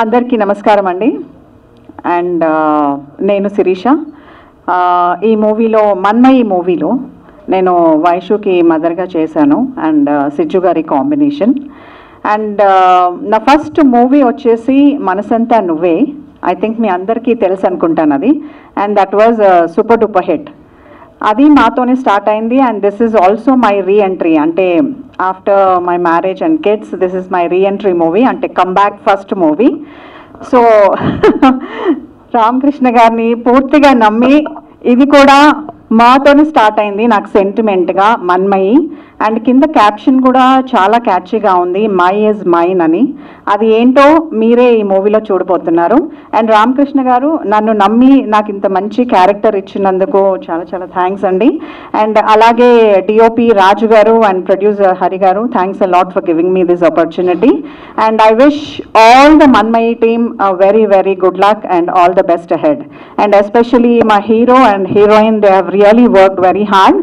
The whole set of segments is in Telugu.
అందరికీ నమస్కారం అండి. అండ్ నేను శిరీష. ఈ మూవీలో మన్మయి మూవీలో నేను వైషుకి మదర్గా చేశాను అండ్ సిజ్జు గారి కాంబినేషన్. అండ్ నా ఫస్ట్ మూవీ వచ్చేసి మనసంతా నువ్వే. ఐ థింక్ మీ అందరికీ తెలుసు అనుకుంటాను అది. And that was super duper hit. అది మాతోనే స్టార్ట్ అయింది. And this is also my reentry. అంటే after my marriage and kids this is my reentry movie, అంటే comeback first movie. So Ramakrishna గారిని పూర్తిగా నమ్మి ఇది కూడా మాతోనే స్టార్ట్ అయింది. నాకు సెంటిమెంట్గా మన్మయి. అండ్ కింద క్యాప్షన్ కూడా చాలా క్యాచీగా ఉంది, మై ఈజ్ మైన్ అని. అది ఏంటో మీరే ఈ మూవీలో చూడబోతున్నారు. అండ్ రామకృష్ణ గారు నన్ను నమ్మి నాకు ఇంత మంచి క్యారెక్టర్ ఇచ్చినందుకు చాలా చాలా థ్యాంక్స్ అండి. అండ్ అలాగే డిఓపి రాజు గారు and producer Hari garu, thanks a lot for giving me this opportunity. And I wish all the Manmayi team very very good luck and all the best ahead. And especially మా hero and heroine, they have really worked very hard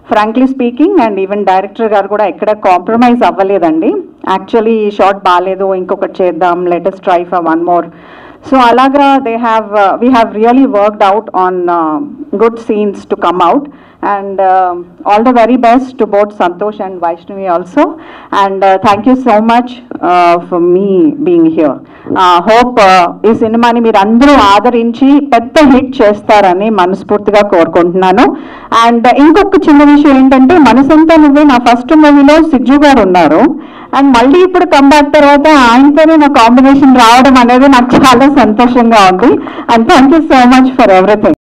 frankly speaking. And even director garu కూడా ఎక్కడ కాంప్రమైజ్ అవ్వలేదండి. యాక్చువల్లీ ఈ షాట్ బాగాలేదు, ఇంకొకటి చేద్దాం, latest try for one more. So అలాగా we have really worked out on good scenes to come out. And all the very best to both Santosh and Vaishnavi also. And thank you so much for me being here. Hope ఈ సినిమాని మీరు అందరూ ఆదరించి పెద్ద హిట్ చేస్తారని మనస్ఫూర్తిగా కోరుకుంటున్నాను. అండ్ ఇంకొక చిన్న విషయం ఏంటంటే, మనసంతా నువ్వే నా ఫస్ట్ మూవీలో సిజ్జు గారు ఉన్నారు. అండ్ మళ్ళీ ఇప్పుడు కంబ్యాక్ తర్వాత ఆయనతోనే నా కాంబినేషన్ రావడం అనేది నాకు చాలా సంతోషంగా ఉంది. And thank you so much for everything.